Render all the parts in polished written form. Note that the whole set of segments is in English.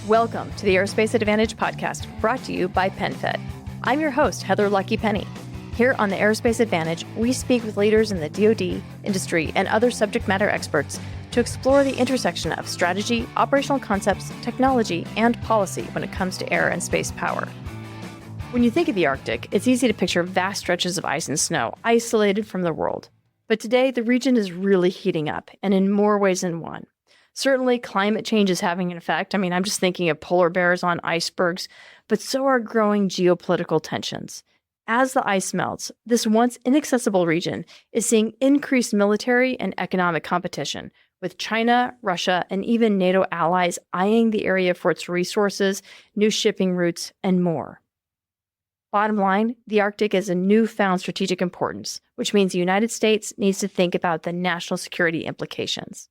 Welcome to the Aerospace Advantage podcast, brought to you by PenFed. I'm your host, Heather Lucky Penney. Here on the Aerospace Advantage, we speak with leaders in the DoD, industry, and other subject matter experts to explore the intersection of strategy, operational concepts, technology, and policy when it comes to air and space power. When you think of the Arctic, it's easy to picture vast stretches of ice and snow isolated from the world. But today, the region is really heating up, and in more ways than one. Certainly, climate change is having an effect. I'm just thinking of polar bears on icebergs, but so are growing geopolitical tensions. As the ice melts, this once inaccessible region is seeing increased military and economic competition, with China, Russia, and even NATO allies eyeing the area for its resources, new shipping routes, and more. Bottom line, the Arctic is a newfound strategic importance, which means the United States needs to think about the national security implications.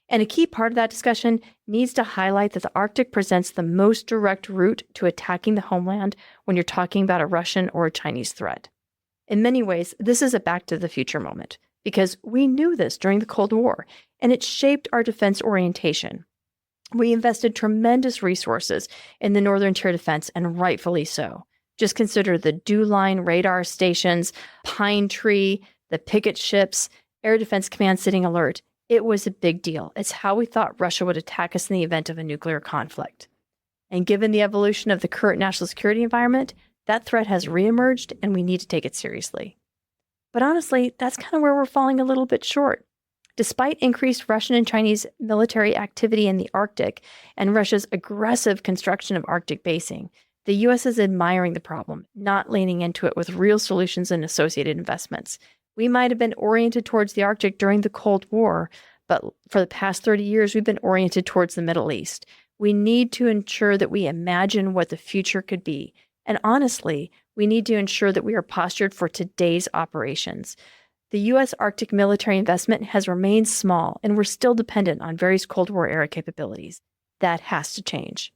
And a key part of that discussion needs to highlight that the Arctic presents the most direct route to attacking the homeland when you're talking about a Russian or a Chinese threat. In many ways, this is a back to the future moment, because we knew this during the Cold War, and it shaped our defense orientation. We invested tremendous resources in the Northern Tier defense, and rightfully so. Just consider the Dew Line radar stations, Pine Tree, the picket ships, Air Defense Command sitting alert. It was a big deal. It's how we thought Russia would attack us in the event of a nuclear conflict. And given the evolution of the current national security environment, that threat has reemerged and we need to take it seriously. But honestly, that's kind of where we're falling a little bit short. Despite increased Russian and Chinese military activity in the Arctic and Russia's aggressive construction of Arctic basing, the U.S. is admiring the problem, not leaning into it with real solutions and associated investments. We might have been oriented towards the Arctic during the Cold War, but for the past 30 years, we've been oriented towards the Middle East. We need to ensure that we imagine what the future could be. And honestly, we need to ensure that we are postured for today's operations. The U.S. Arctic military investment has remained small, and we're still dependent on various Cold War era capabilities. That has to change.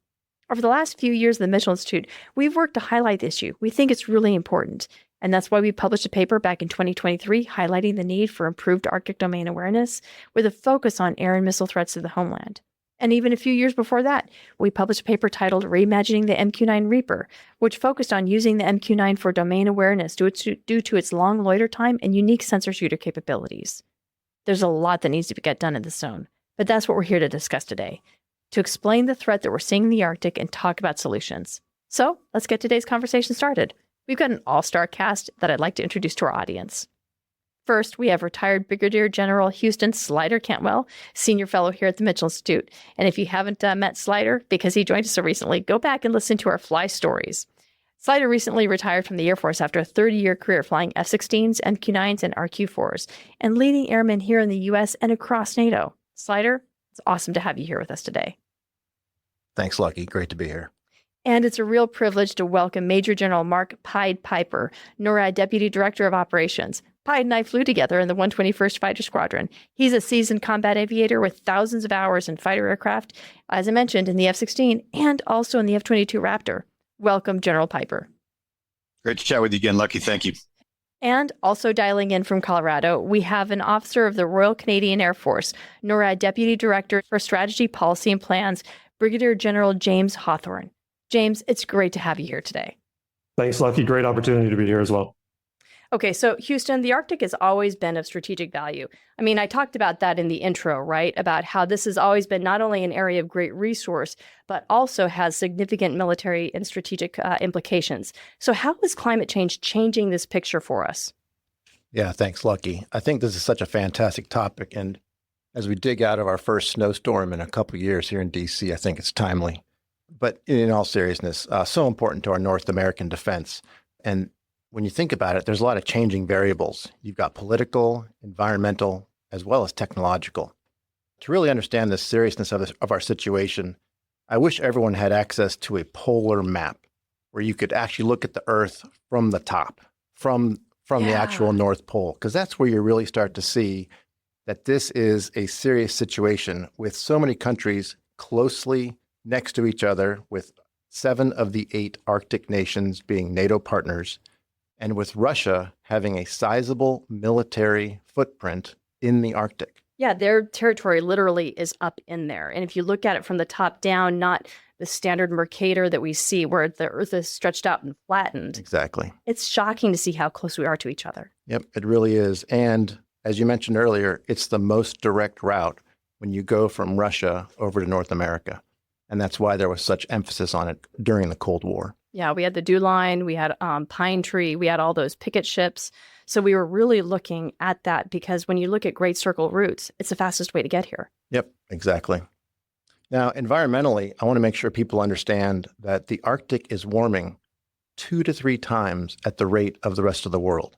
Over the last few years at the Mitchell Institute, we've worked to highlight the issue. We think it's really important. And that's why we published a paper back in 2023 highlighting the need for improved Arctic domain awareness with a focus on air and missile threats to the homeland. And even a few years before that, we published a paper titled Reimagining the MQ-9 Reaper, which focused on using the MQ-9 for domain awareness due to its long loiter time and unique sensor shooter capabilities. There's a lot that needs to get done in this zone, but that's what we're here to discuss today, to explain the threat that we're seeing in the Arctic and talk about solutions. So let's get today's conversation started. We've got an all-star cast that I'd like to introduce to our audience. First, we have retired Brigadier General Houston Slider Cantwell, senior fellow here at the Mitchell Institute. And if you haven't met Slider, because he joined us so recently, go back and listen to our fly stories. Slider recently retired from the Air Force after a 30-year career flying F-16s, MQ-9s, and RQ-4s, and leading airmen here in the U.S. and across NATO. Slider, it's awesome to have you here with us today. Thanks, Lucky. Great to be here. And it's a real privilege to welcome Major General Mark Pied Piper, NORAD Deputy Director of Operations. Pied and I flew together in the 121st Fighter Squadron. He's a seasoned combat aviator with thousands of hours in fighter aircraft, as I mentioned, in the F-16 and also in the F-22 Raptor. Welcome, General Piper. Great to chat with you again, Lucky. Thank you. And also dialing in from Colorado, we have an officer of the Royal Canadian Air Force, NORAD Deputy Director for Strategy, Policy, and Plans, Brigadier General James Hawthorne. James, it's great to have you here today. Thanks, Lucky. Great opportunity to be here as well. Okay, so Houston, the Arctic has always been of strategic value. I talked about that in the intro, right? About how this has always been not only an area of great resource, but also has significant military and strategic implications. So how is climate change changing this picture for us? Yeah, thanks, Lucky. I think this is such a fantastic topic. And as we dig out of our first snowstorm in a couple of years here in D.C., I think it's timely. But in all seriousness, so important to our North American defense. And when you think about it, there's a lot of changing variables. You've got political, environmental, as well as technological. To really understand the seriousness of our situation, I wish everyone had access to a polar map where you could actually look at the Earth from the top, from the actual North Pole, because that's where you really start to see that this is a serious situation with so many countries closely next to each other, with 7 of the 8 Arctic nations being NATO partners, and with Russia having a sizable military footprint in the Arctic. Yeah, their territory literally is up in there. And if you look at it from the top down, not the standard Mercator that we see where the Earth is stretched out and flattened. Exactly. It's shocking to see how close we are to each other. Yep, it really is. And as you mentioned earlier, it's the most direct route when you go from Russia over to North America. And that's why there was such emphasis on it during the Cold War. Yeah, we had the Dew Line, we had Pine Tree, we had all those picket ships. So we were really looking at that because when you look at Great Circle routes, it's the fastest way to get here. Yep, exactly. Now, environmentally, I want to make sure people understand that the Arctic is warming 2 to 3 times at the rate of the rest of the world,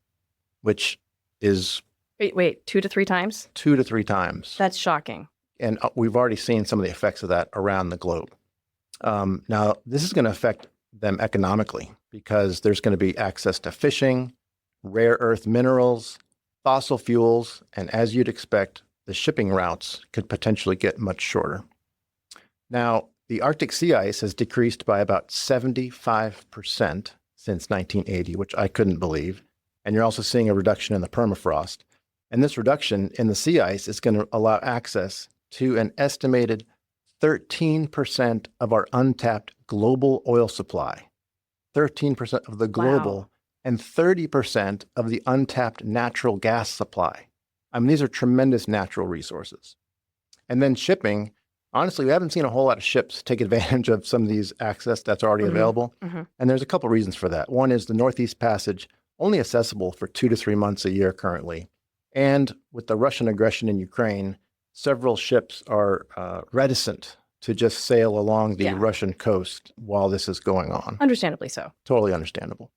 which is... Wait, 2 to 3 times? 2 to 3 times. That's shocking. And we've already seen some of the effects of that around the globe. Now, this is going to affect them economically because there's going to be access to fishing, rare earth minerals, fossil fuels, and as you'd expect, the shipping routes could potentially get much shorter. Now, the Arctic sea ice has decreased by about 75% since 1980, which I couldn't believe. And you're also seeing a reduction in the permafrost. And this reduction in the sea ice is going to allow access to an estimated 13% of our untapped global oil supply, 13% of the global, Wow. and 30% of the untapped natural gas supply. I mean, these are tremendous natural resources. And then shipping, honestly, we haven't seen a whole lot of ships take advantage of some of these access that's already available. And there's a couple reasons for that. One is the Northeast Passage, only accessible for 2 to 3 months a year currently. And with the Russian aggression in Ukraine, several ships are reticent to just sail along the Russian coast while this is going on. Understandably so. Totally understandable.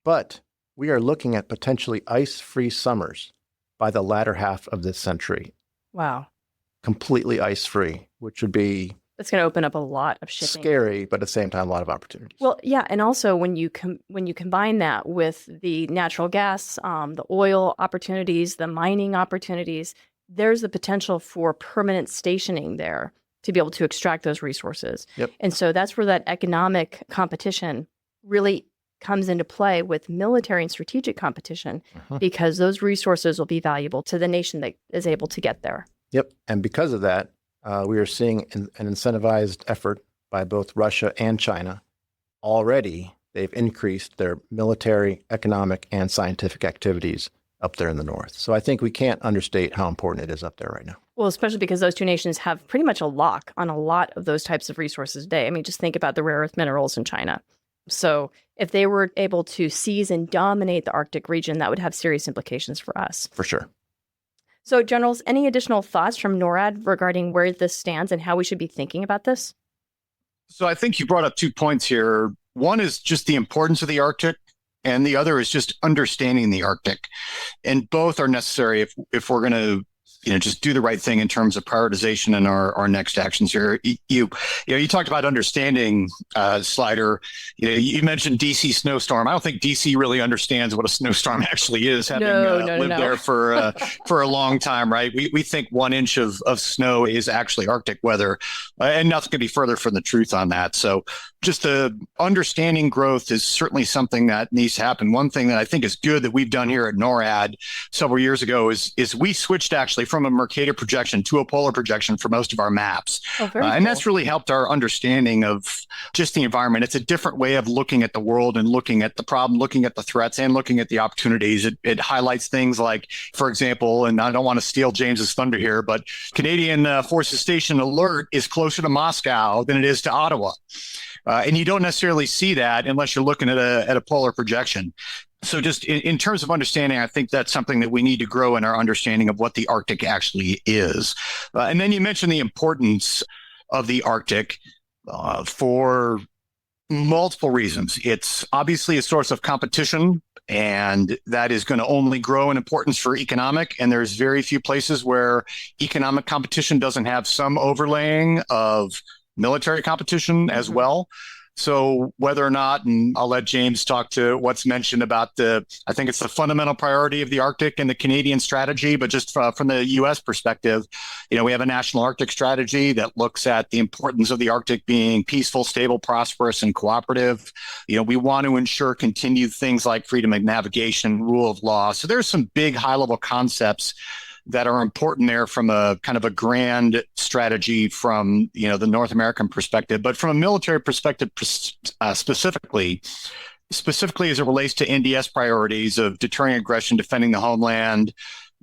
But we are looking at potentially ice-free summers by the latter half of this century. Wow. Completely ice-free, which would be That's going to open up a lot of shipping. scary, but at the same time, a lot of opportunities. Well, yeah, and also when you combine that with the natural gas, the oil opportunities, the mining opportunities, there's the potential for permanent stationing there to be able to extract those resources. Yep. And so that's where that economic competition really comes into play with military and strategic competition, because those resources will be valuable to the nation that is able to get there. Yep. And because of that, we are seeing an incentivized effort by both Russia and China. Already, they've increased their military, economic, and scientific activities up there in the north. So I think we can't understate how important it is up there right now. Well, especially because those two nations have pretty much a lock on a lot of those types of resources today. I mean, just think about the rare earth minerals in China. So if they were able to seize and dominate the Arctic region, that would have serious implications for us. For sure. So, generals, any additional thoughts from NORAD regarding where this stands and how we should be thinking about this? So I think you brought up 2 points here. One is just the importance of the Arctic, and the other is just understanding the Arctic. And both are necessary if we're going to just do the right thing in terms of prioritization and our next actions here. You talked about understanding, Slider. You mentioned DC snowstorm. I don't think DC really understands what a snowstorm actually is, having lived there for a long time, right? We think 1 inch of snow is actually Arctic weather, and nothing could be further from the truth on that. So just the understanding growth is certainly something that needs to happen. One thing that I think is good that we've done here at NORAD several years ago is we switched actually from a Mercator projection to a polar projection for most of our maps. Very cool. And that's really helped our understanding of just the environment. It's a different way of looking at the world and looking at the problem, looking at the threats, and looking at the opportunities. It highlights things like, for example, and I don't want to steal James's thunder here, but Canadian Forces Station Alert is closer to Moscow than it is to Ottawa. And you don't necessarily see that unless you're looking at a polar projection. So just in terms of understanding, I think that's something that we need to grow in our understanding of what the Arctic actually is. And then you mentioned the importance of the Arctic for multiple reasons. It's obviously a source of competition, and that is going to only grow in importance for economic. And there's very few places where economic competition doesn't have some overlaying of military competition as well. So whether or not, and I'll let James talk to what's mentioned about I think it's the fundamental priority of the Arctic and the Canadian strategy, but just from the U.S. perspective, we have a national Arctic strategy that looks at the importance of the Arctic being peaceful, stable, prosperous, and cooperative. We want to ensure continued things like freedom of navigation, rule of law. So there's some big high-level concepts that are important there from a kind of a grand strategy from, the North American perspective, but from a military perspective, specifically as it relates to NDS priorities of deterring aggression, defending the homeland,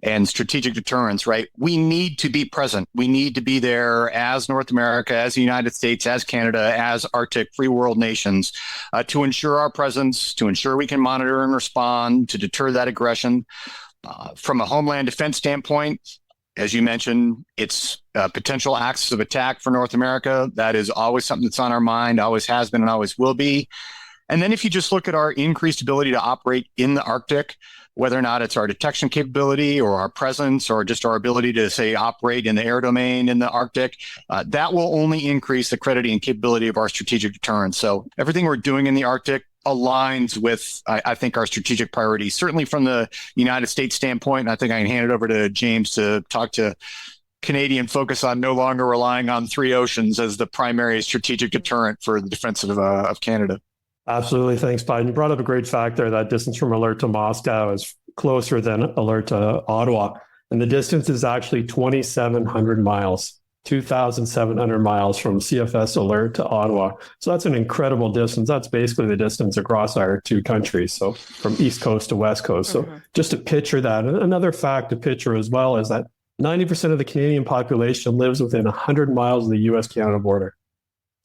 and strategic deterrence, right? We need to be present. We need to be there as North America, as the United States, as Canada, as Arctic free world nations to ensure our presence, to ensure we can monitor and respond, to deter that aggression. From a homeland defense standpoint, as you mentioned, it's potential axis of attack for North America. That is always something that's on our mind, always has been and always will be. And then if you just look at our increased ability to operate in the Arctic, whether or not it's our detection capability or our presence or just our ability to, say, operate in the air domain in the Arctic, that will only increase the credibility and capability of our strategic deterrence. So everything we're doing in the Arctic aligns with, I think, our strategic priorities, certainly from the United States standpoint. And I think I can hand it over to James to talk to Canadian focus on no longer relying on three oceans as the primary strategic deterrent for the defense of Canada. Absolutely. Thanks, Biden. You brought up a great fact there. That distance from alert to Moscow is closer than alert to Ottawa. And the distance is actually 2,700 miles, 2,700 miles from CFS alert to Ottawa. So that's an incredible distance. That's basically the distance across our two countries. So from East Coast to West Coast. So just to picture that. Another fact to picture as well is that 90% of the Canadian population lives within 100 miles of the US-Canada border.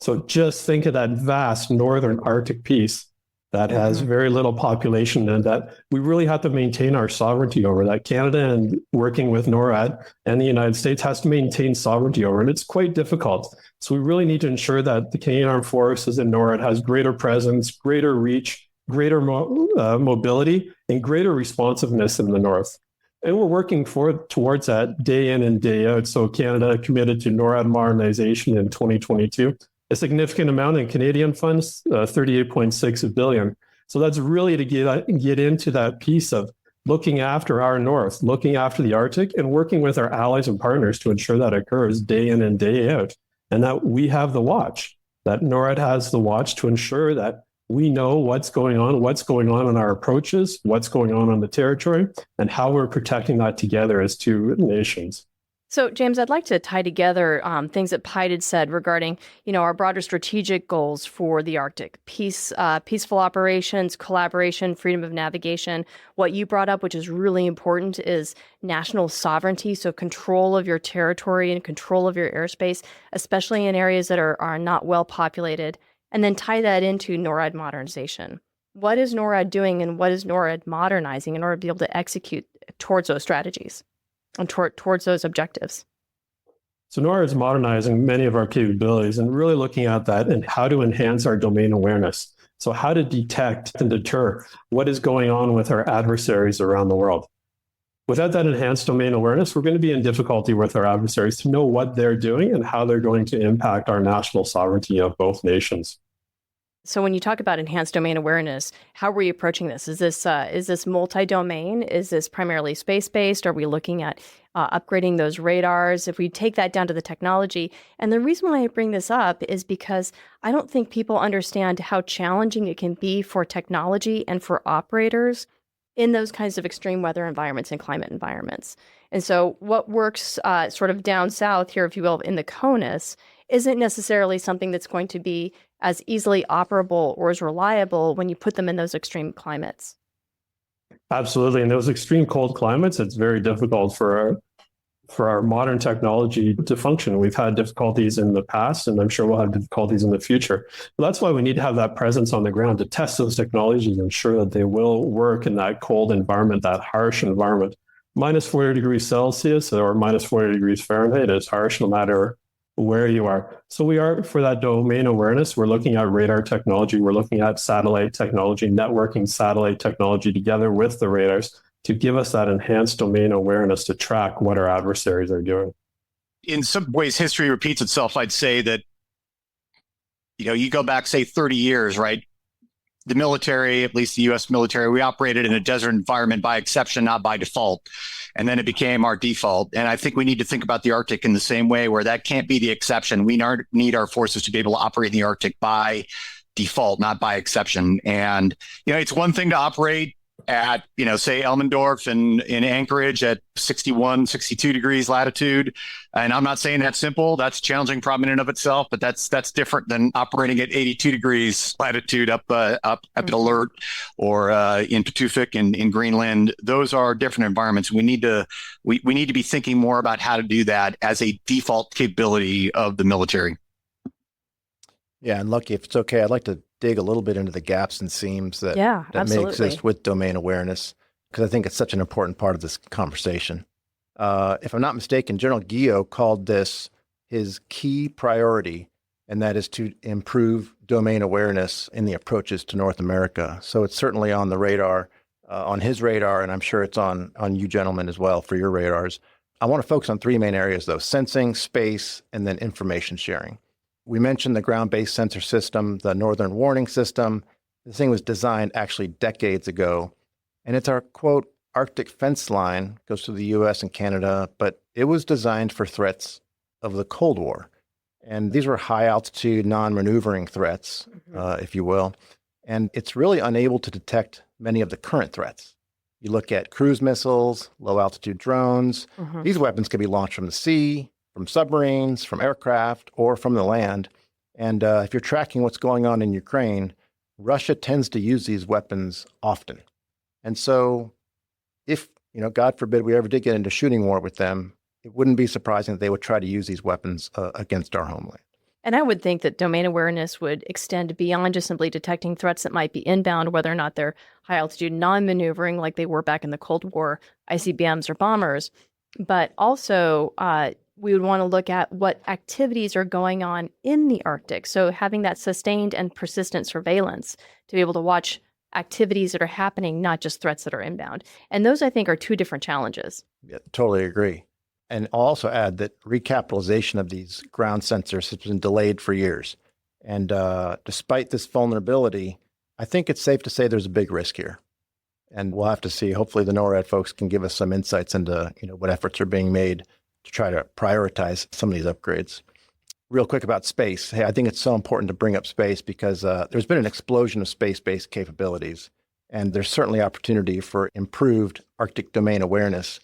So just think of that vast northern Arctic piece that has very little population and that we really have to maintain our sovereignty over that. Canada, and working with NORAD and the United States, has to maintain sovereignty over it. It's quite difficult. So we really need to ensure that the Canadian Armed Forces and NORAD has greater presence, greater reach, greater mobility, and greater responsiveness in the north. And we're working towards that day in and day out. So Canada committed to NORAD modernization in 2022. A significant amount in Canadian funds, 38.6 billion. So that's really to get into that piece of looking after our north, looking after the Arctic, and working with our allies and partners to ensure that occurs day in and day out. And that we have the watch, that NORAD has the watch to ensure that we know what's going on in our approaches, what's going on the territory, and how we're protecting that together as two nations. So, James, I'd like to tie together things that Pite had said regarding, our broader strategic goals for the Arctic: peaceful operations, collaboration, freedom of navigation. What you brought up, which is really important, is national sovereignty, so control of your territory and control of your airspace, especially in areas that are not well populated, and then tie that into NORAD modernization. What is NORAD doing and what is NORAD modernizing in order to be able to execute towards those strategies and towards those objectives? So NORAD is modernizing many of our capabilities and really looking at that and how to enhance our domain awareness. So how to detect and deter what is going on with our adversaries around the world. Without that enhanced domain awareness, we're going to be in difficulty with our adversaries to know what they're doing and how they're going to impact our national sovereignty of both nations. So when you talk about enhanced domain awareness, how are we approaching this? Is this multi-domain? Is this primarily space-based? Are we looking at upgrading those radars? If we take that down to the technology, and the reason why I bring this up is because I don't think people understand how challenging it can be for technology and for operators in those kinds of extreme weather environments and climate environments. And so what works sort of down south here, if you will, in the CONUS, isn't necessarily something that's going to be as easily operable or as reliable when you put them in those extreme climates. Absolutely. In those extreme cold climates, it's very difficult for our modern technology to function. We've had difficulties in the past, and I'm sure we'll have difficulties in the future. But that's why we need to have that presence on the ground to test those technologies and ensure that they will work in that cold environment, that harsh environment. Minus 40 degrees Celsius or minus 40 degrees Fahrenheit is harsh no matter where you are. So we are, for that domain awareness, we're looking at radar technology. We're looking at satellite technology, networking satellite technology together with the radars to give us that enhanced domain awareness to track what our adversaries are doing. In some ways, history repeats itself. I'd say that, you go back, say, 30 years, right? The military, at least the U.S. military, we operated in a desert environment by exception, not by default. And then it became our default. And I think we need to think about the Arctic in the same way, where that can't be the exception. We need our forces to be able to operate in the Arctic by default, not by exception. And, it's one thing to operate at, say Elmendorf in Anchorage at 61, 62 degrees latitude. And I'm not saying that's simple. That's challenging problem in and of itself, but that's different than operating at 82 degrees latitude up at Alert or in Patuxent in Greenland. Those are different environments. We need to be thinking more about how to do that as a default capability of the military. Yeah, and Lucky, if it's okay, I'd like to dig a little bit into the gaps and seams that may exist with domain awareness, because I think it's such an important part of this conversation. If I'm not mistaken, General Gio called this his key priority, and that is to improve domain awareness in the approaches to North America. So it's certainly on the radar, on his radar, and I'm sure it's on you gentlemen as well for your radars. I want to focus on three main areas, though: sensing, space, and then information sharing. We mentioned the ground-based sensor system, the Northern Warning System. This thing was designed actually decades ago, and it's our, quote, Arctic fence line, goes to the U.S. and Canada, but it was designed for threats of the Cold War. And these were high-altitude, non-maneuvering threats, if you will, and it's really unable to detect many of the current threats. You look at cruise missiles, low-altitude drones. These weapons can be launched from the sea, from submarines, from aircraft, or from the land. And if you're tracking what's going on in Ukraine, Russia tends to use these weapons often. And so if, God forbid, we ever did get into shooting war with them, it wouldn't be surprising that they would try to use these weapons against our homeland. And I would think that domain awareness would extend beyond just simply detecting threats that might be inbound, whether or not they're high-altitude, non-maneuvering like they were back in the Cold War, ICBMs or bombers, but also we would want to look at what activities are going on in the Arctic. So having that sustained and persistent surveillance to be able to watch activities that are happening, not just threats that are inbound. And those, I think, are two different challenges. Yeah, totally agree. And I'll also add that recapitalization of these ground sensors has been delayed for years. And despite this vulnerability, I think it's safe to say there's a big risk here. And we'll have to see. Hopefully the NORAD folks can give us some insights into what efforts are being made to try to prioritize some of these upgrades. Real quick about space. Hey, I think it's so important to bring up space because there's been an explosion of space-based capabilities, and there's certainly opportunity for improved Arctic domain awareness.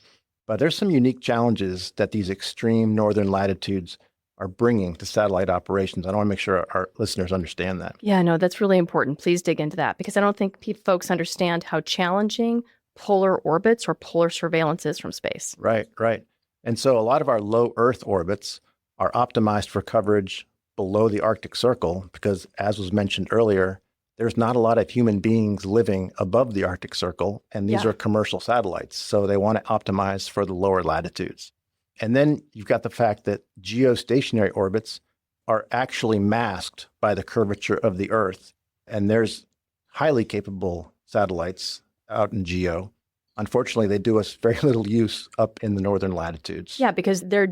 But there's some unique challenges that these extreme northern latitudes are bringing to satellite operations. I want to make sure our listeners understand that. Yeah, no, that's really important. Please dig into that, because I don't think folks understand how challenging polar orbits or polar surveillance is from space. Right. And so a lot of our low Earth orbits are optimized for coverage below the Arctic Circle because, as was mentioned earlier, there's not a lot of human beings living above the Arctic Circle, and these are commercial satellites. So they want to optimize for the lower latitudes. And then you've got the fact that geostationary orbits are actually masked by the curvature of the Earth. And there's highly capable satellites out in geo. Unfortunately, they do us very little use up in the northern latitudes. Yeah, because they're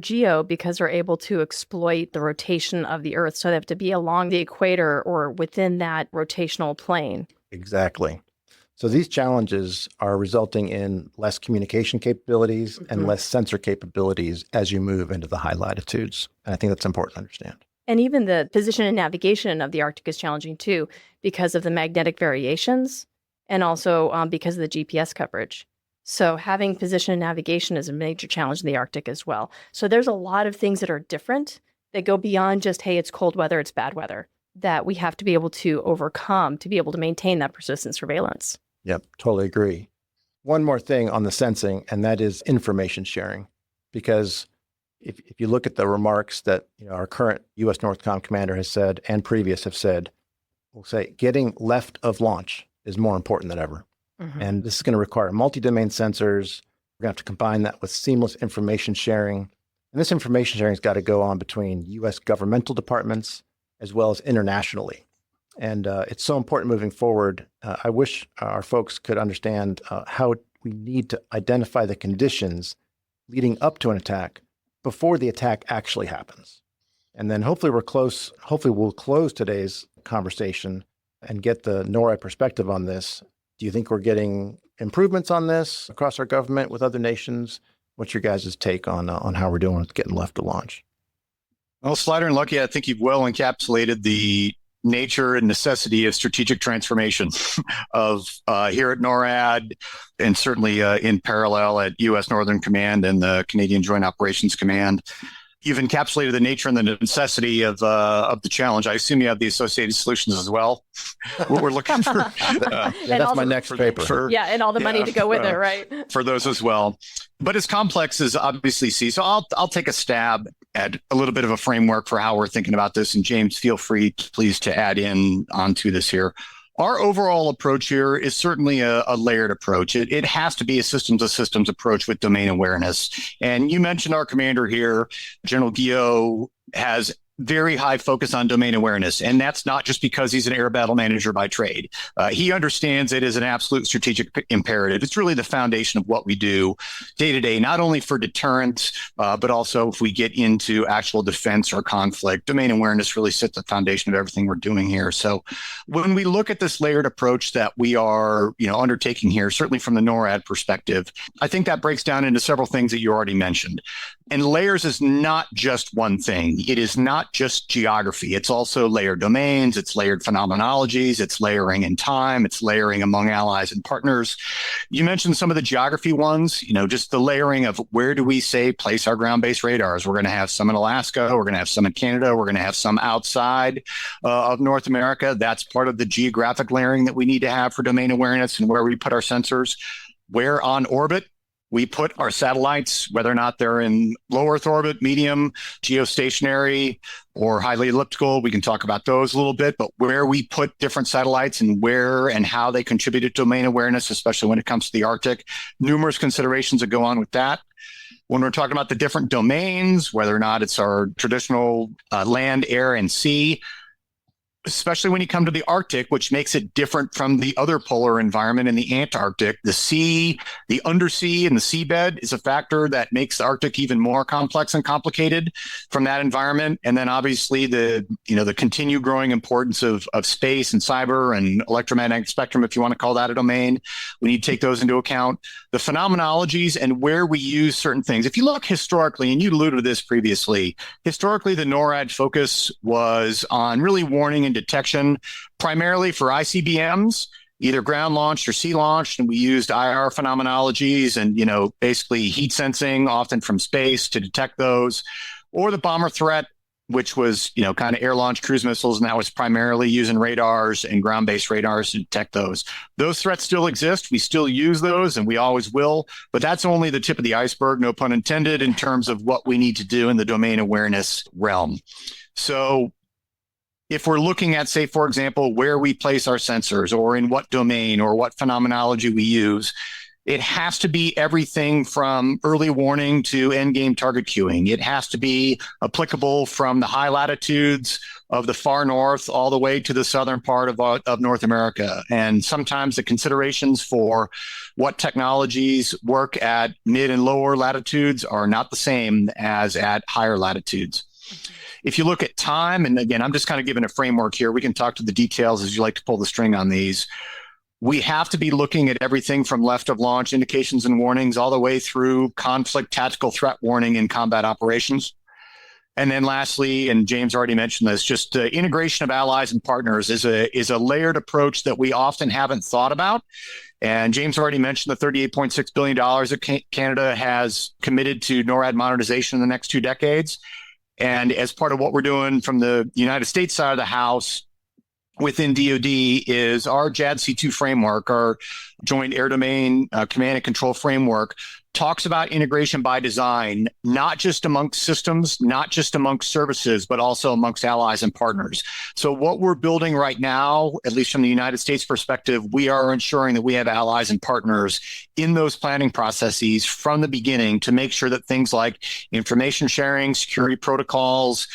because they're able to exploit the rotation of the Earth. So they have to be along the equator or within that rotational plane. Exactly. So these challenges are resulting in less communication capabilities and less sensor capabilities as you move into the high latitudes. And I think that's important to understand. And even the position and navigation of the Arctic is challenging too, because of the magnetic variations and also because of the GPS coverage. So having position and navigation is a major challenge in the Arctic as well. So there's a lot of things that are different that go beyond just, hey, it's cold weather, it's bad weather, that we have to be able to overcome to be able to maintain that persistent surveillance. Yep, totally agree. One more thing on the sensing, and that is information sharing. Because if you look at the remarks that our current U.S. Northcom commander has said and previous have said, we'll say getting left of launch is more important than ever. And this is going to require multi-domain sensors. We're going to have to combine that with seamless information sharing. And this information sharing has got to go on between U.S. governmental departments as well as internationally. And it's so important moving forward. I wish our folks could understand how we need to identify the conditions leading up to an attack before the attack actually happens. And then hopefully we'll close today's conversation and get the NORAD perspective on this. Do you think we're getting improvements on this across our government with other nations? What's your guys' take on how we're doing with getting left to launch? Well, Slider and Lucky, I think you've well encapsulated the nature and necessity of strategic transformation of here at NORAD, and certainly in parallel at U.S. Northern Command and the Canadian Joint Operations Command. You've encapsulated the nature and the necessity of the challenge. I assume you have the associated solutions as well. We're looking for. That's my next paper. And all the money to go with it, right? For those as well. But as complex as obviously C. So I'll take a stab at a little bit of a framework for how we're thinking about this. And James, feel free, please, to add in onto this here. Our overall approach here is certainly a layered approach. It has to be a systems-of-systems approach with domain awareness. And you mentioned our commander here, General Gio, has very high focus on domain awareness. And that's not just because he's an air battle manager by trade. He understands it as an absolute strategic imperative. It's really the foundation of what we do day to day, not only for deterrence, but also if we get into actual defense or conflict. Domain awareness really sits at the foundation of everything we're doing here. So when we look at this layered approach that we are, undertaking here, certainly from the NORAD perspective, I think that breaks down into several things that you already mentioned. And layers is not just one thing. It is not just geography. It's also layered domains. It's layered phenomenologies. It's layering in time. It's layering among allies and partners. You mentioned some of the geography ones, just the layering of where do we place our ground-based radars. We're going to have some in Alaska. We're going to have some in Canada. We're going to have some outside of North America. That's part of the geographic layering that we need to have for domain awareness and where we put our sensors. Where on orbit we put our satellites, whether or not they're in low Earth orbit, medium, geostationary, or highly elliptical. We can talk about those a little bit, but where we put different satellites and where and how they contribute to domain awareness, especially when it comes to the Arctic. Numerous considerations that go on with that. When we're talking about the different domains, whether or not it's our traditional land, air, and sea, especially when you come to the Arctic, which makes it different from the other polar environment in the Antarctic. The sea, the undersea, and the seabed is a factor that makes the Arctic even more complex and complicated from that environment. And then obviously the continued growing importance of space and cyber and electromagnetic spectrum, if you want to call that a domain. We need to take those into account. The phenomenologies and where we use certain things. If you look historically, and you alluded to this previously, historically the NORAD focus was on really warning and detection, primarily for ICBMs, either ground launched or sea launched. And we used IR phenomenologies and, basically heat sensing, often from space, to detect those, or the bomber threat, which was, kind of air launched cruise missiles. And that was primarily using radars and ground-based radars to detect those. Those threats still exist. We still use those and we always will, but that's only the tip of the iceberg, no pun intended, in terms of what we need to do in the domain awareness realm. So if we're looking at, say, for example, where we place our sensors or in what domain or what phenomenology we use, it has to be everything from early warning to end game target queuing. It has to be applicable from the high latitudes of the far north all the way to the southern part of North America. And sometimes the considerations for what technologies work at mid and lower latitudes are not the same as at higher latitudes. If you look at time, and again, I'm just kind of giving a framework here. We can talk to the details as you like to pull the string on these. We have to be looking at everything from left of launch indications and warnings all the way through conflict, tactical threat warning, and combat operations. And then lastly, and James already mentioned this, just the integration of allies and partners is a layered approach that we often haven't thought about. And James already mentioned the $38.6 billion that Canada has committed to NORAD modernization in the next 2 decades. And as part of what we're doing from the United States side of the house within DoD is our JADC2 framework, our Joint Air Domain Command and Control Framework, talks about integration by design, not just amongst systems, not just amongst services, but also amongst allies and partners. So what we're building right now, at least from the United States perspective, we are ensuring that we have allies and partners in those planning processes from the beginning to make sure that things like information sharing, security protocols,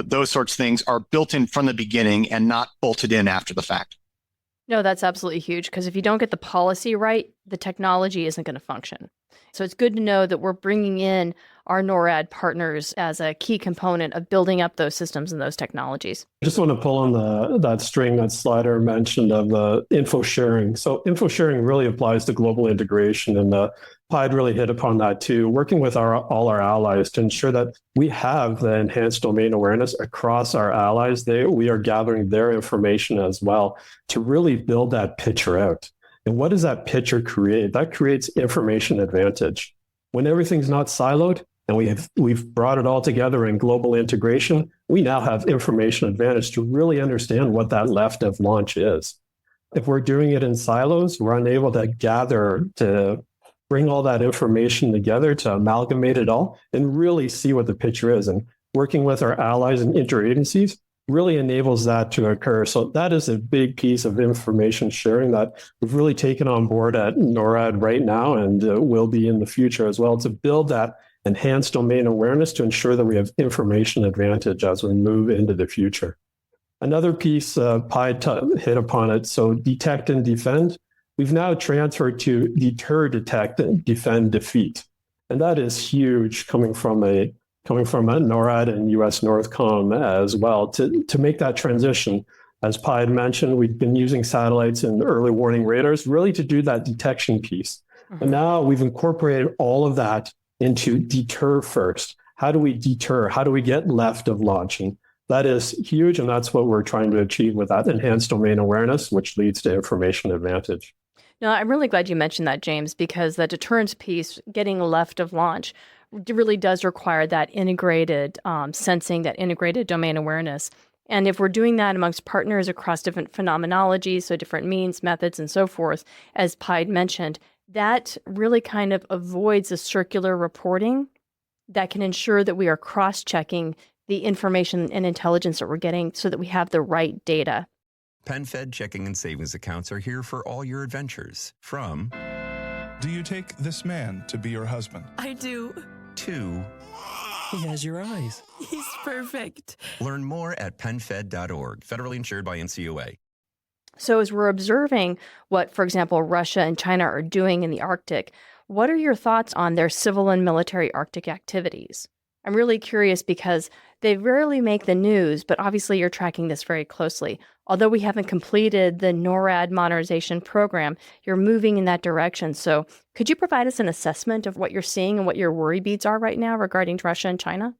those sorts of things are built in from the beginning and not bolted in after the fact. No, that's absolutely huge, because if you don't get the policy right, the technology isn't going to function. So it's good to know that we're bringing in our NORAD partners as a key component of building up those systems and those technologies. I just want to pull on that string that Slider mentioned of info sharing. So info sharing really applies to global integration. And Pied really hit upon that too, working with all our allies to ensure that we have the enhanced domain awareness across our allies. We are gathering their information as well to really build that picture out. And what does that picture create? That creates information advantage. When everything's not siloed and we've brought it all together in global integration, we now have information advantage to really understand what that left of launch is. If we're doing it in silos, we're unable to gather, to bring all that information together, to amalgamate it all and really see what the picture is. And working with our allies and interagencies really enables that to occur. So that is a big piece of information sharing that we've really taken on board at NORAD right now and will be in the future as well, to build that enhanced domain awareness to ensure that we have information advantage as we move into the future. Another piece, Pied hit upon it, so detect and defend. We've now transferred to deter, detect, defend, defeat. And that is huge coming from a NORAD and US Northcom as well to make that transition. As Pied mentioned, we've been using satellites and early warning radars really to do that detection piece. Mm-hmm. And now we've incorporated all of that into deter first. How do we deter? How do we get left of launching? That is huge, and that's what we're trying to achieve with that enhanced domain awareness, which leads to information advantage. No, I'm really glad you mentioned that, James, because the deterrence piece, getting left of launch, really does require that integrated sensing, that integrated domain awareness. And if we're doing that amongst partners across different phenomenologies, so different means, methods, and so forth, as Pied mentioned, that really kind of avoids the circular reporting that can ensure that we are cross-checking the information and intelligence that we're getting so that we have the right data. PenFed checking and savings accounts are here for all your adventures. From do you take this man to be your husband? I do. To he has your eyes. He's perfect. Learn more at penfed.org. Federally insured by NCUA. So as we're observing what, for example, Russia and China are doing in the Arctic, what are your thoughts on their civil and military Arctic activities? I'm really curious because they rarely make the news, but obviously you're tracking this very closely. Although we haven't completed the NORAD modernization program, you're moving in that direction. So could you provide us an assessment of what you're seeing and what your worry beads are right now regarding Russia and China?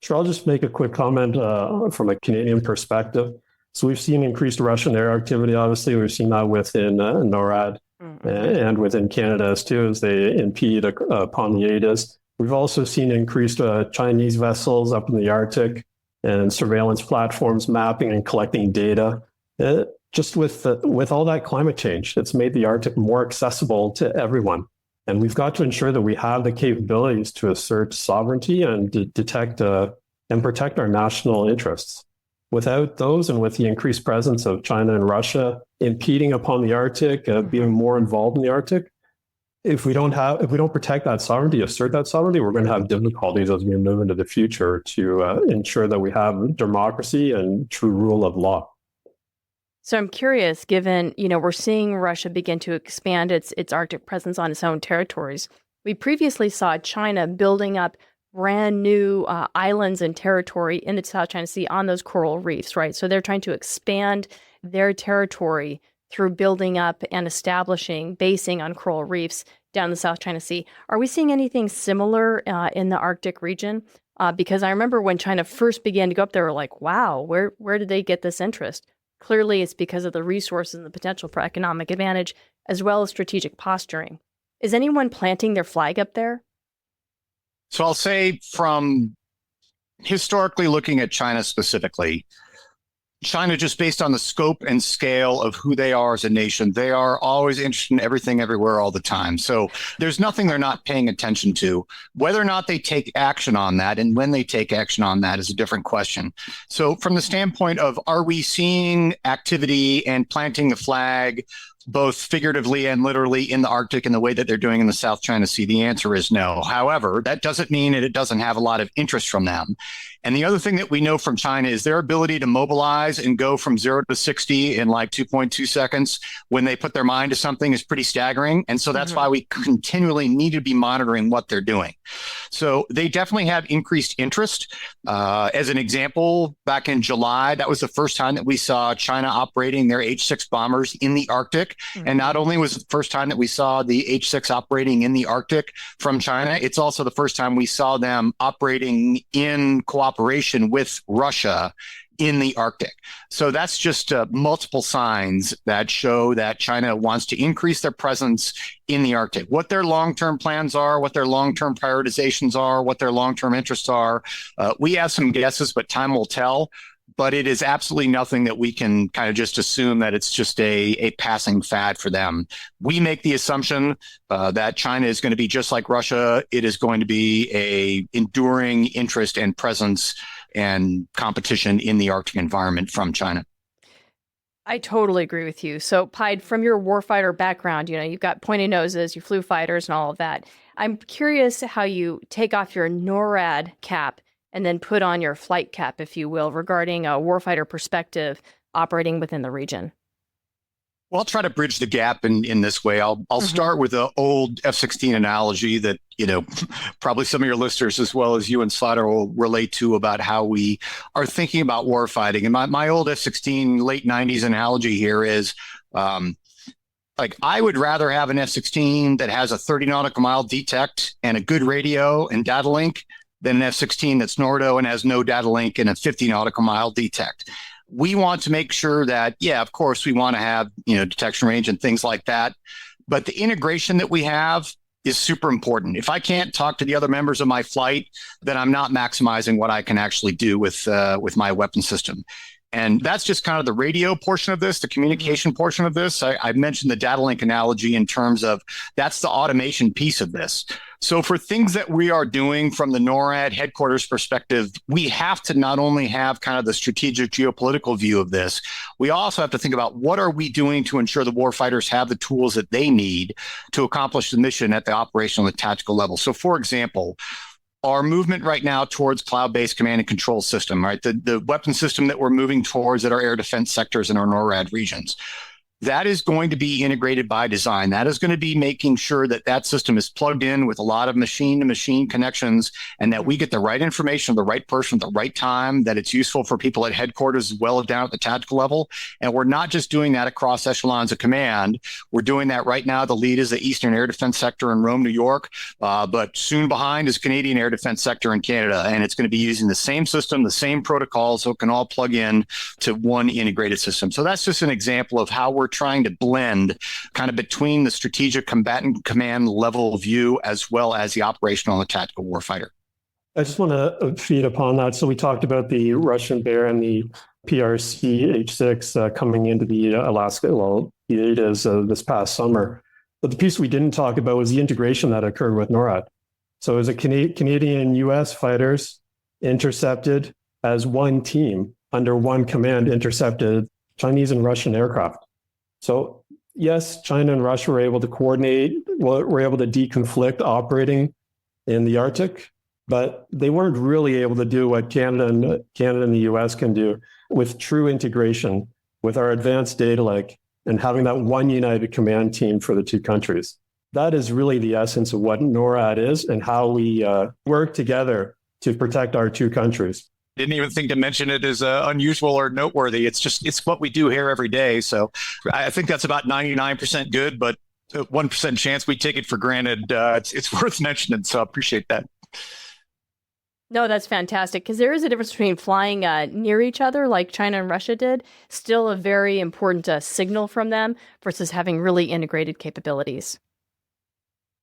Sure, I'll just make a quick comment from a Canadian perspective. So we've seen increased Russian air activity. Obviously, we've seen that within NORAD and within Canada as too, as they impede upon the ADIS. We've also seen increased Chinese vessels up in the Arctic and surveillance platforms mapping and collecting data. Just with all that climate change, it's made the Arctic more accessible to everyone. And we've got to ensure that we have the capabilities to assert sovereignty and to detect and protect our national interests. Without those, and with the increased presence of China and Russia impeding upon the Arctic, being more involved in the Arctic, if we don't protect that sovereignty, assert that sovereignty, we're going to have difficulties as we move into the future to ensure that we have democracy and true rule of law. So I'm curious, given, we're seeing Russia begin to expand its Arctic presence on its own territories. We previously saw China building up brand new islands and territory in the South China Sea on those coral reefs, right? So they're trying to expand their territory through building up and establishing basing on coral reefs down the South China Sea. Are we seeing anything similar in the Arctic region? Because I remember when China first began to go up there, we're like, wow, where did they get this interest? Clearly, it's because of the resources and the potential for economic advantage, as well as strategic posturing. Is anyone planting their flag up there? So I'll say, from historically looking at China specifically, China, just based on the scope and scale of who they are as a nation, they are always interested in everything, everywhere, all the time. So there's nothing they're not paying attention to. Whether or not they take action on that and when they take action on that is a different question. So from the standpoint of, are we seeing activity and planting the flag, both figuratively and literally, in the Arctic in the way that they're doing in the South China Sea? The answer is no. However, that doesn't mean that it doesn't have a lot of interest from them. And the other thing that we know from China is their ability to mobilize and go from 0 to 60 in like 2.2 seconds when they put their mind to something is pretty staggering. And so that's why we continually need to be monitoring what they're doing. So they definitely have increased interest. As an example, back in July, that was the first time that we saw China operating their H-6 bombers in the Arctic. And not only was it the first time that we saw the H-6 operating in the Arctic from China, it's also the first time we saw them operating in cooperation with Russia in the Arctic. So that's just multiple signs that show that China wants to increase their presence in the Arctic. What their long-term plans are, what their long-term prioritizations are, what their long-term interests are, we have some guesses, but time will tell. But it is absolutely nothing that we can kind of just assume that it's just a passing fad for them. We make the assumption that China is going to be just like Russia. It is going to be a enduring interest and presence and competition in the Arctic environment from China. I totally agree with you. So, Pied, from your warfighter background, you've got pointy noses, you flew fighters and all of that. I'm curious how you take off your NORAD cap and then put on your flight cap, if you will, regarding a warfighter perspective operating within the region. Well, I'll try to bridge the gap in this way. I'll start with the old F-16 analogy that, probably some of your listeners, as well as you and Slaughter, will relate to about how we are thinking about warfighting. And my old F-16 late 90s analogy here is, I would rather have an F-16 that has a 30 nautical mile detect and a good radio and data link than an F-16 that's NORDO and has no data link and a 50 nautical mile detect. We want to make sure that, of course, we want to have, detection range and things like that. But the integration that we have is super important. If I can't talk to the other members of my flight, then I'm not maximizing what I can actually do with my weapon system. And that's just kind of the radio portion of this, the communication portion of this. I mentioned the data link analogy in terms of that's the automation piece of this. So for things that we are doing from the NORAD headquarters perspective, we have to not only have kind of the strategic geopolitical view of this, we also have to think about what are we doing to ensure the warfighters have the tools that they need to accomplish the mission at the operational and tactical level. So for example, our movement right now towards cloud-based command and control system, right? The weapon system that we're moving towards at our air defense sectors in our NORAD regions. That is going to be integrated by design. That is going to be making sure that that system is plugged in with a lot of machine-to-machine connections and that we get the right information, the right person at the right time, that it's useful for people at headquarters as well as down at the tactical level. And we're not just doing that across echelons of command. We're doing that right now. The lead is the Eastern Air Defense Sector in Rome, New York, but soon behind is Canadian Air Defense Sector in Canada. And it's going to be using the same system, the same protocol, so it can all plug in to one integrated system. So that's just an example of how we're trying to blend kind of between the strategic combatant command level view as well as the operational and tactical warfighter. I just want to feed upon that. So we talked about the Russian Bear and the PRC H-6 coming into the Alaska, it is this past summer. But the piece we didn't talk about was the integration that occurred with NORAD. So it was a Canadian US fighters intercepted as one team under one command, intercepted Chinese and Russian aircraft. So yes, China and Russia were able to coordinate, were able to deconflict operating in the Arctic, but they weren't really able to do what Canada and the US can do with true integration with our advanced data link and having that one united command team for the two countries. That is really the essence of what NORAD is and how we work together to protect our two countries. Didn't even think to mention it as unusual or noteworthy. It's what we do here every day. So I think that's about 99% good, but 1% chance we take it for granted. It's worth mentioning. So I appreciate that. No, that's fantastic, because there is a difference between flying near each other like China and Russia did, still a very important signal from them, versus having really integrated capabilities.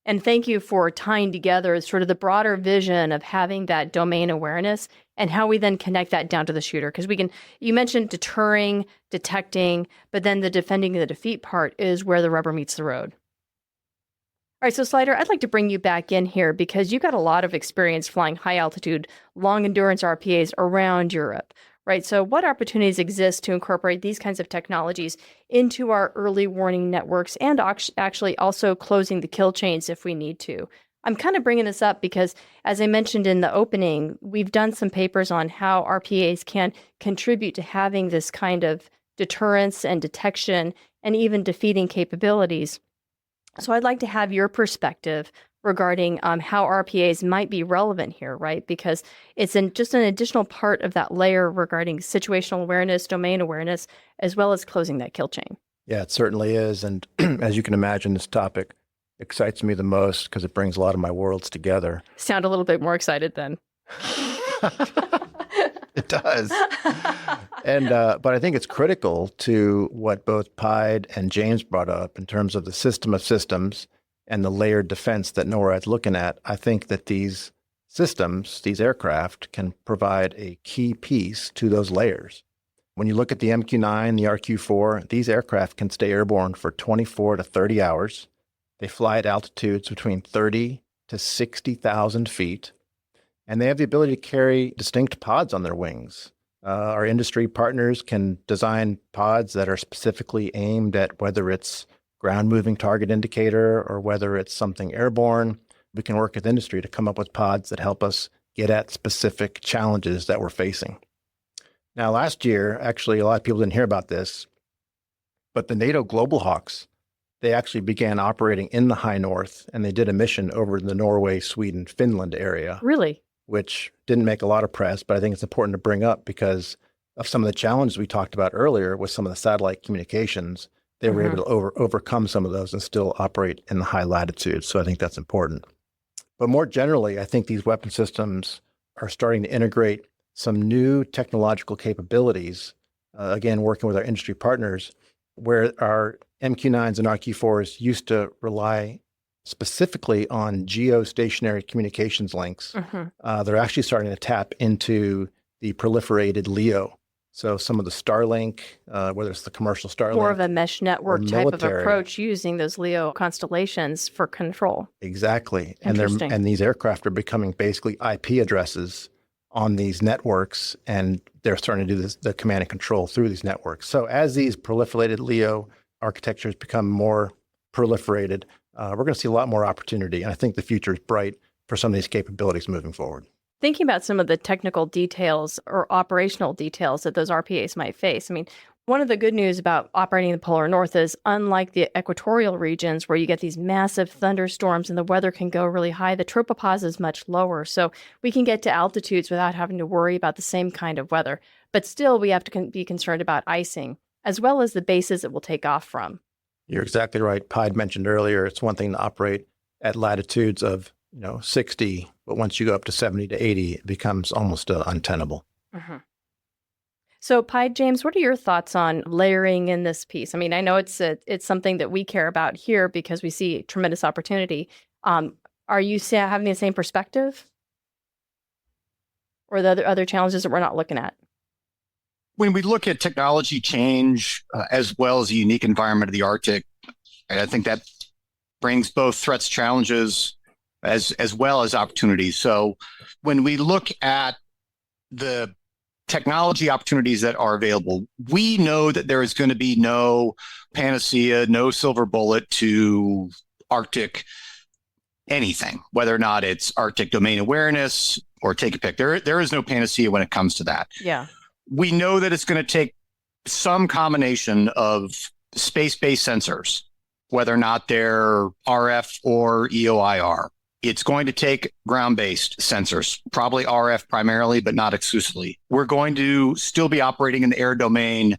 And thank you for tying together sort of the broader vision of having that domain awareness and how we then connect that down to the shooter. Because you mentioned deterring, detecting, but then the defending the defeat part is where the rubber meets the road. All right, so Slider, I'd like to bring you back in here because you got a lot of experience flying high altitude, long endurance RPAs around Europe, right? So what opportunities exist to incorporate these kinds of technologies into our early warning networks and actually also closing the kill chains if we need to? I'm kind of bringing this up because, as I mentioned in the opening, we've done some papers on how RPAs can contribute to having this kind of deterrence and detection and even defeating capabilities. So I'd like to have your perspective regarding how RPAs might be relevant here, right? Because it's just an additional part of that layer regarding situational awareness, domain awareness, as well as closing that kill chain. Yeah, it certainly is. And as you can imagine, this topic excites me the most because it brings a lot of my worlds together. Sound a little bit more excited then. It does. And but I think it's critical to what both Pied and James brought up in terms of the system of systems and the layered defense that NORAD's looking at. I think that these systems, these aircraft, can provide a key piece to those layers. When you look at the MQ-9, the RQ-4, these aircraft can stay airborne for 24 to 30 hours. They fly at altitudes between 30 to 60,000 feet, and they have the ability to carry distinct pods on their wings. Our industry partners can design pods that are specifically aimed at whether it's ground-moving target indicator or whether it's something airborne. We can work with industry to come up with pods that help us get at specific challenges that we're facing. Now, last year, actually, a lot of people didn't hear about this, but the NATO Global Hawks, they actually began operating in the high north, and they did a mission over the Norway, Sweden, Finland area. Really? Which didn't make a lot of press, but I think it's important to bring up because of some of the challenges we talked about earlier with some of the satellite communications. They were able to overcome some of those and still operate in the high latitudes. So I think that's important. But more generally, I think these weapon systems are starting to integrate some new technological capabilities, again, working with our industry partners, where our MQ-9s and RQ-4s used to rely specifically on geostationary communications links. They're actually starting to tap into the proliferated LEO. So some of the Starlink, whether it's the commercial Starlink. More of a mesh network type of approach using those LEO constellations for control. Exactly. And these aircraft are becoming basically IP addresses on these networks, and they're starting to do the command and control through these networks. So as these proliferated LEO architectures become more proliferated, we're going to see a lot more opportunity. And I think the future is bright for some of these capabilities moving forward. Thinking about some of the technical details or operational details that those RPAs might face. I mean, one of the good news about operating in the polar north is, unlike the equatorial regions where you get these massive thunderstorms and the weather can go really high, the tropopause is much lower. So we can get to altitudes without having to worry about the same kind of weather. But still, we have to be concerned about icing, as well as the bases it will take off from. You're exactly right. Pied mentioned earlier, it's one thing to operate at latitudes of 60, but once you go up to 70 to 80, it becomes almost untenable. So, Pied, James, what are your thoughts on layering in this piece? I mean, I know it's something that we care about here because we see tremendous opportunity. Are you having the same perspective, or the other challenges that we're not looking at? When we look at technology change, as well as the unique environment of the Arctic, I think that brings both threats, challenges, as well as opportunities. So when we look at the technology opportunities that are available, we know that there is going to be no panacea, no silver bullet to Arctic anything, whether or not it's Arctic domain awareness or take a pick. There is no panacea when it comes to that. Yeah. We know that it's going to take some combination of space-based sensors, whether or not they're RF or EO/IR. It's going to take ground-based sensors, probably RF primarily, but not exclusively. We're going to still be operating in the air domain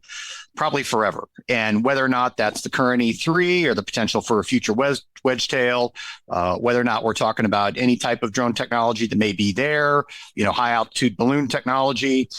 probably forever. And whether or not that's the current E3 or the potential for a future wedge-tail, whether or not we're talking about any type of drone technology that may be there, high-altitude balloon technology,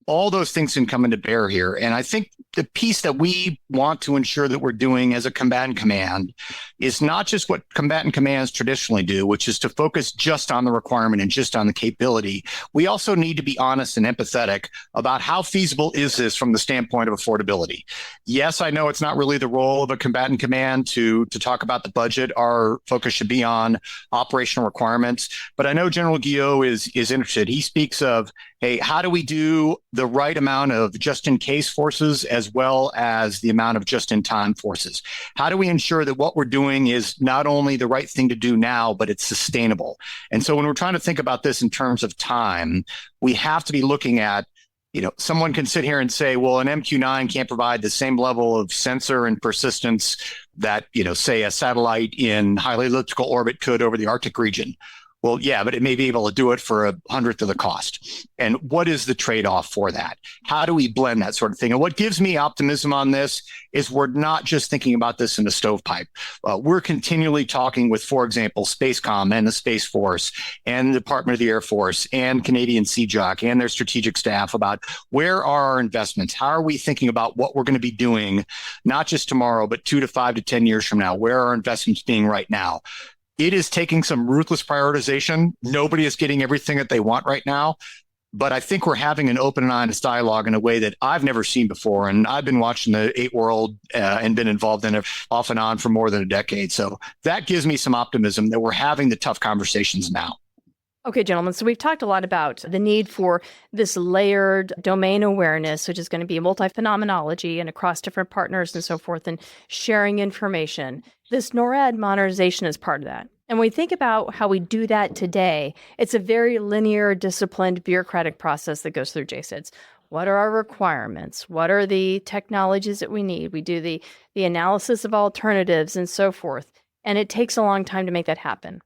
all those things can come into bear here. And I think the piece that we want to ensure that we're doing as a combatant command is not just what combatant commands traditionally do, which is to focus just on the requirement and just on the capability. We also need to be honest and empathetic about how feasible is this from the standpoint of affordability. Yes, I know it's not really the role of a combatant command to talk about the budget. Our focus should be on operational requirements. But I know General Guillot is interested. He speaks of hey, how do we do the right amount of just-in-case forces as well as the amount of just-in-time forces? How do we ensure that what we're doing is not only the right thing to do now, but it's sustainable? And so when we're trying to think about this in terms of time, we have to be looking at, someone can sit here and say, well, an MQ-9 can't provide the same level of sensor and persistence that, say a satellite in highly elliptical orbit could over the Arctic region. Well, yeah, but it may be able to do it for 1/100th of the cost. And what is the trade-off for that? How do we blend that sort of thing? And what gives me optimism on this is we're not just thinking about this in a stovepipe. We're continually talking with, for example, Spacecom and the Space Force and the Department of the Air Force and Canadian CJOC and their strategic staff about where are our investments? How are we thinking about what we're going to be doing, not just tomorrow, but 2 to 5 to 10 years from now? Where are our investments being right now? It is taking some ruthless prioritization. Nobody is getting everything that they want right now. But I think we're having an open and honest dialogue in a way that I've never seen before. And I've been watching the 8 World and been involved in it off and on for more than a decade. So that gives me some optimism that we're having the tough conversations now. Okay, gentlemen, so we've talked a lot about the need for this layered domain awareness, which is going to be multi-phenomenology and across different partners and so forth, and sharing information. This NORAD modernization is part of that. And when we think about how we do that today, it's a very linear, disciplined, bureaucratic process that goes through JSIDS. What are our requirements? What are the technologies that we need? We do the analysis of alternatives and so forth. And it takes a long time to make that happen.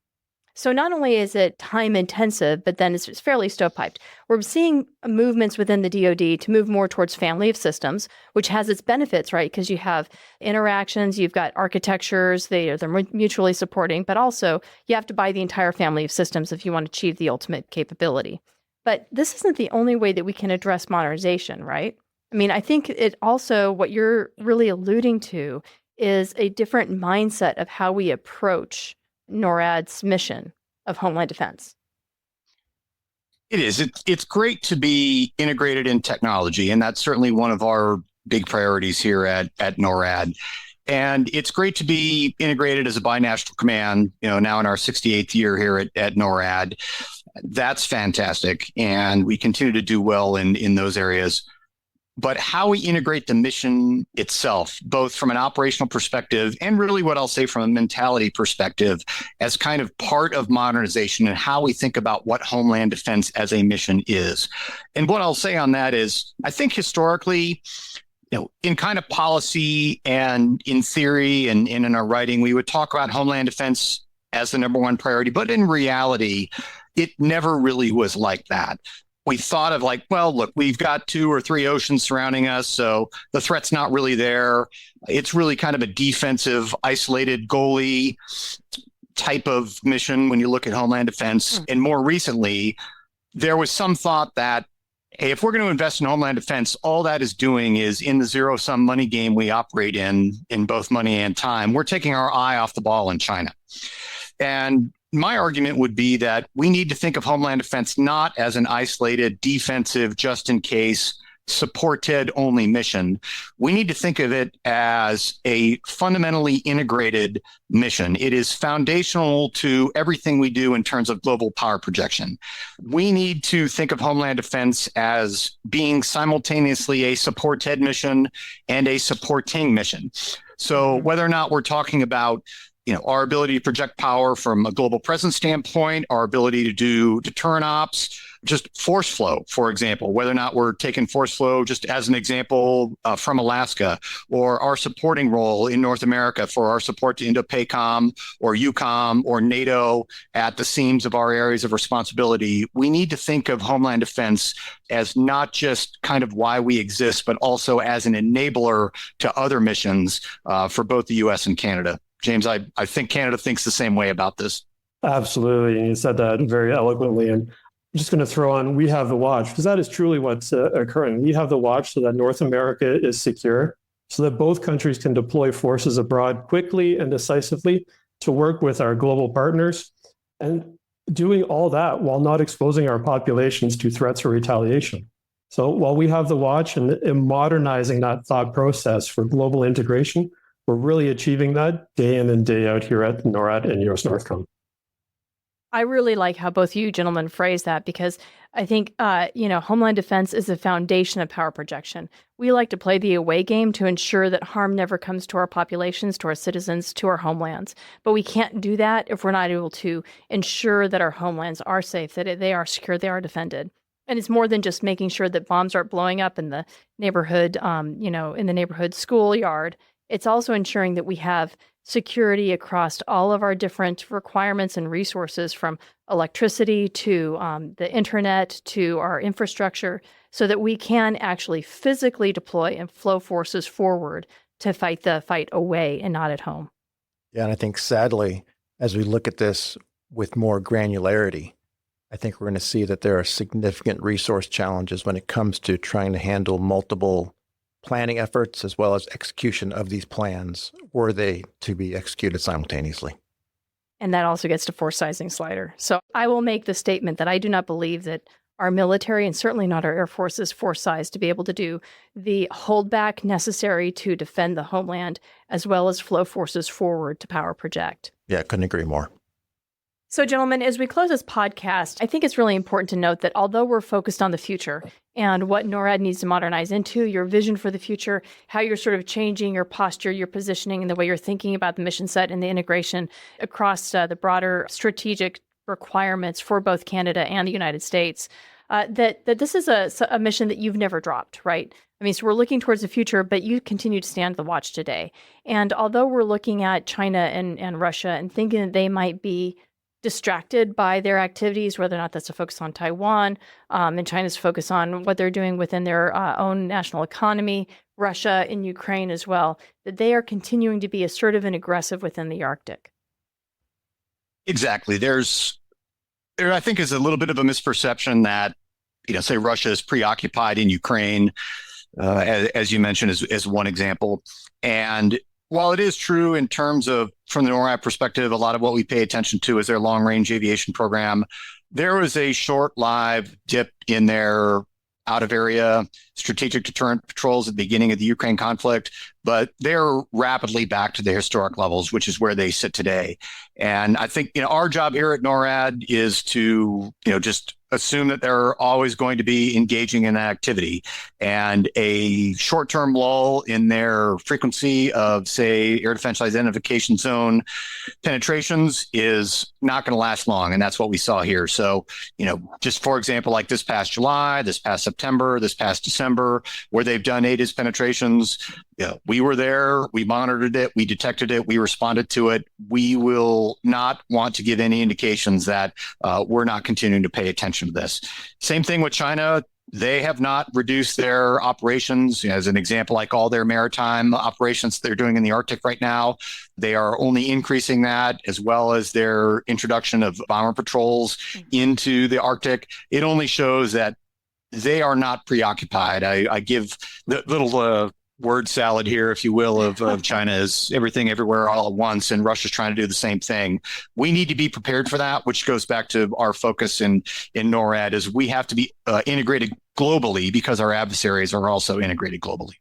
So not only is it time intensive, but then it's fairly stovepiped. We're seeing movements within the DoD to move more towards family of systems, which has its benefits, right? Because you have interactions, you've got architectures, they're mutually supporting, but also you have to buy the entire family of systems if you want to achieve the ultimate capability. But this isn't the only way that we can address modernization, right? I mean, I think it also, what you're really alluding to is a different mindset of how we approach NORAD's mission of Homeland Defense. It is. It's great to be integrated in technology, and that's certainly one of our big priorities here at NORAD. And it's great to be integrated as a binational command, now in our 68th year here at NORAD. That's fantastic, and we continue to do well in those areas. But how we integrate the mission itself, both from an operational perspective and really what I'll say from a mentality perspective, as kind of part of modernization and how we think about what Homeland Defense as a mission is. And what I'll say on that is, I think historically, in kind of policy and in theory and in our writing, we would talk about Homeland Defense as the number one priority. But in reality, it never really was like that. We thought of like, well, look, we've got 2 or 3 oceans surrounding us, so the threat's not really there. It's really kind of a defensive, isolated goalie type of mission when you look at Homeland Defense. And more recently, there was some thought that, hey, if we're going to invest in Homeland Defense, all that is doing is in the zero-sum money game we operate in both money and time, we're taking our eye off the ball in China. And my argument would be that we need to think of Homeland Defense not as an isolated, defensive, just-in-case, supported-only mission. We need to think of it as a fundamentally integrated mission. It is foundational to everything we do in terms of global power projection. We need to think of Homeland Defense as being simultaneously a supported mission and a supporting mission. So whether or not we're talking about our ability to project power from a global presence standpoint, our ability to do deterrent ops, just force flow, for example, whether or not we're taking force flow just as an example from Alaska, or our supporting role in North America for our support to Indo-PACOM or EUCOM or NATO at the seams of our areas of responsibility. We need to think of Homeland Defense as not just kind of why we exist, but also as an enabler to other missions for both the U.S. and Canada. James, I think Canada thinks the same way about this. Absolutely. And you said that very eloquently. And I'm just going to throw on, we have the watch, because that is truly what's occurring. We have the watch so that North America is secure, so that both countries can deploy forces abroad quickly and decisively to work with our global partners, and doing all that while not exposing our populations to threats or retaliation. So while we have the watch and modernizing that thought process for global integration, we're really achieving that day in and day out here at NORAD and US Northcom. I really like how both you gentlemen phrase that because I think, Homeland Defense is the foundation of power projection. We like to play the away game to ensure that harm never comes to our populations, to our citizens, to our homelands. But we can't do that if we're not able to ensure that our homelands are safe, that they are secure, they are defended. And it's more than just making sure that bombs aren't blowing up in the neighborhood, in the neighborhood schoolyard. It's also ensuring that we have security across all of our different requirements and resources, from electricity to the internet to our infrastructure, so that we can actually physically deploy and flow forces forward to fight the fight away and not at home. Yeah, and I think sadly, as we look at this with more granularity, I think we're going to see that there are significant resource challenges when it comes to trying to handle multiple planning efforts as well as execution of these plans, were they to be executed simultaneously. And that also gets to force sizing slider. So I will make the statement that I do not believe that our military, and certainly not our Air Force, is force sized to be able to do the holdback necessary to defend the homeland, as well as flow forces forward to power project. Yeah, couldn't agree more. So, gentlemen, as we close this podcast, I think it's really important to note that although we're focused on the future and what NORAD needs to modernize into, your vision for the future, how you're sort of changing your posture, your positioning, and the way you're thinking about the mission set and the integration across the broader strategic requirements for both Canada and the United States, that this is a mission that you've never dropped, right? I mean, so we're looking towards the future, but you continue to stand the watch today. And although we're looking at China and Russia and thinking that they might be distracted by their activities, whether or not that's a focus on Taiwan, and China's focus on what they're doing within their own national economy, Russia and Ukraine as well, that they are continuing to be assertive and aggressive within the Arctic. Exactly. There, I think, is a little bit of a misperception that, say Russia is preoccupied in Ukraine, as you mentioned, as one example. And while it is true in terms of, from the NORAD perspective, a lot of what we pay attention to is their long-range aviation program, there was a short-lived dip in their out-of-area strategic deterrent patrols at the beginning of the Ukraine conflict, but they're rapidly back to the historic levels, which is where they sit today. And I think, our job here at NORAD is to, just assume that they're always going to be engaging in that activity. And a short-term lull in their frequency of, say, air defense identification zone penetrations is not going to last long. And that's what we saw here. So, just for example, like this past July, this past September, this past December, where they've done ATIS penetrations, we were there, we monitored it, we detected it, we responded to it. We will not want to give any indications that we're not continuing to pay attention to this. Same thing with China. They have not reduced their operations. As an example, like all their maritime operations they're doing in the Arctic right now, they are only increasing that, as well as their introduction of bomber patrols into the Arctic. It only shows that they are not preoccupied. I give the little word salad here, if you will, of China is everything everywhere all at once, and Russia's trying to do the same thing. We need to be prepared for that, which goes back to our focus in NORAD, is we have to be integrated globally because our adversaries are also integrated globally.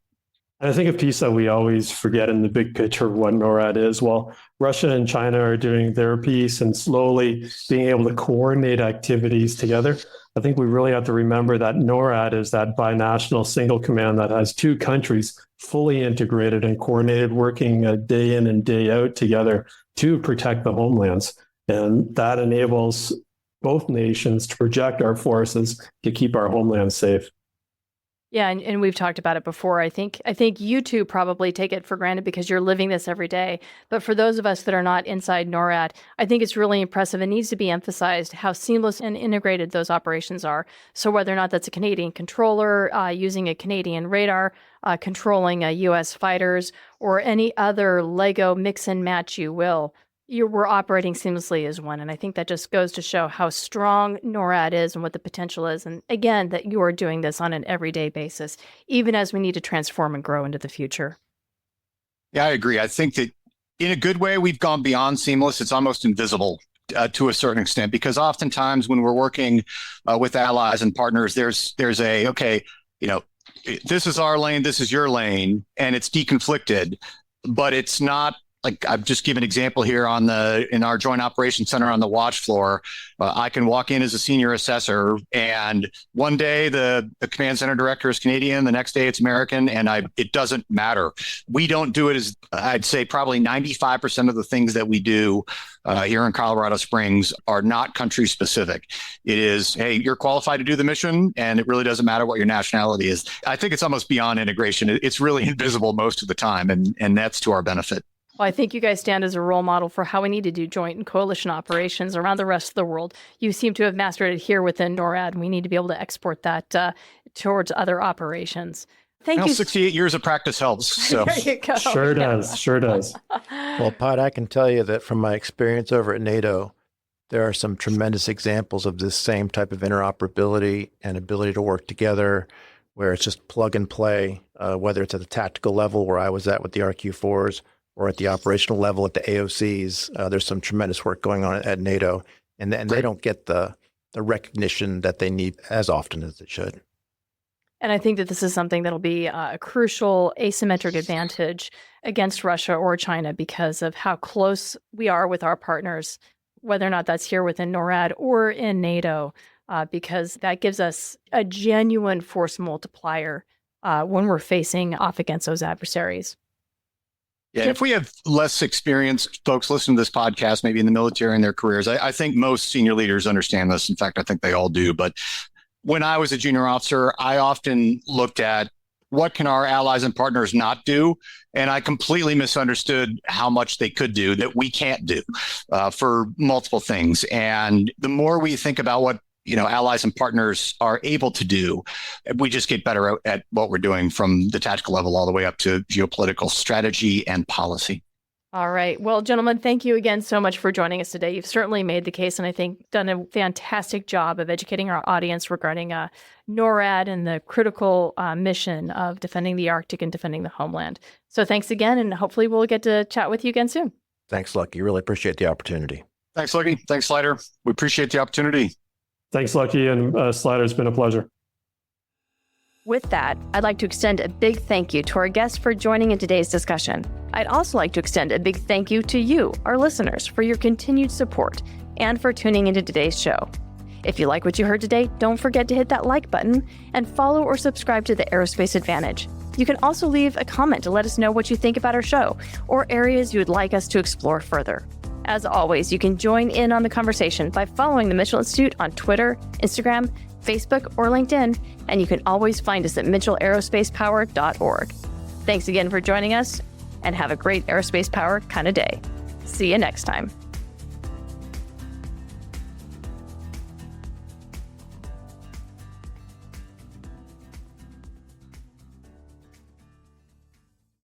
And I think a piece that we always forget in the big picture of what NORAD is, while Russia and China are doing their piece and slowly being able to coordinate activities together, I think we really have to remember that NORAD is that binational single command that has two countries fully integrated and coordinated, working day in and day out together to protect the homelands. And that enables both nations to project our forces to keep our homeland safe. Yeah, and we've talked about it before. I think you two probably take it for granted because you're living this every day. But for those of us that are not inside NORAD, I think it's really impressive and needs to be emphasized how seamless and integrated those operations are. So whether or not that's a Canadian controller using a Canadian radar, controlling U.S. fighters, or any other Lego mix and match you will, we're operating seamlessly as one. And I think that just goes to show how strong NORAD is and what the potential is. And again, that you are doing this on an everyday basis, even as we need to transform and grow into the future. Yeah, I agree. I think that in a good way, we've gone beyond seamless. It's almost invisible to a certain extent, because oftentimes when we're working with allies and partners, there's okay, this is our lane, this is your lane, and it's deconflicted, but it's not Like I've just given an example here in our Joint Operations Center on the watch floor. I can walk in as a senior assessor, and one day the command center director is Canadian, the next day it's American, and it doesn't matter. We don't do it as, I'd say probably 95% of the things that we do here in Colorado Springs are not country specific. It is, hey, you're qualified to do the mission, and it really doesn't matter what your nationality is. I think it's almost beyond integration. It's really invisible most of the time, and that's to our benefit. Well, I think you guys stand as a role model for how we need to do joint and coalition operations around the rest of the world. You seem to have mastered it here within NORAD, and we need to be able to export that towards other operations. Thank you. 68 years of practice helps. So. There you go. Sure does. Well, Pat, I can tell you that from my experience over at NATO, there are some tremendous examples of this same type of interoperability and ability to work together, where it's just plug and play, whether it's at the tactical level where I was at with the RQ4s, or at the operational level at the AOCs. There's some tremendous work going on at NATO, and they don't get the recognition that they need as often as it should. And I think that this is something that'll be a crucial asymmetric advantage against Russia or China because of how close we are with our partners, whether or not that's here within NORAD or in NATO, because that gives us a genuine force multiplier when we're facing off against those adversaries. Yeah, if we have less experienced folks listening to this podcast, maybe in the military in their careers, I think most senior leaders understand this. In fact, I think they all do. But when I was a junior officer, I often looked at what can our allies and partners not do? And I completely misunderstood how much they could do that we can't do for multiple things. And the more we think about what allies and partners are able to do, we just get better at what we're doing from the tactical level all the way up to geopolitical strategy and policy. All right. Well, gentlemen, thank you again so much for joining us today. You've certainly made the case and I think done a fantastic job of educating our audience regarding NORAD and the critical mission of defending the Arctic and defending the homeland. So thanks again, and hopefully we'll get to chat with you again soon. Thanks, Lucky. Really appreciate the opportunity. Thanks, Lucky. Thanks, Slider. We appreciate the opportunity. Thanks, Lucky, and Slider. It's been a pleasure. With that, I'd like to extend a big thank you to our guests for joining in today's discussion. I'd also like to extend a big thank you to you, our listeners, for your continued support and for tuning into today's show. If you like what you heard today, don't forget to hit that like button and follow or subscribe to the Aerospace Advantage. You can also leave a comment to let us know what you think about our show or areas you would like us to explore further. As always, you can join in on the conversation by following the Mitchell Institute on Twitter, Instagram, Facebook, or LinkedIn, and you can always find us at mitchellaerospacepower.org. Thanks again for joining us, and have a great aerospace power kind of day. See you next time.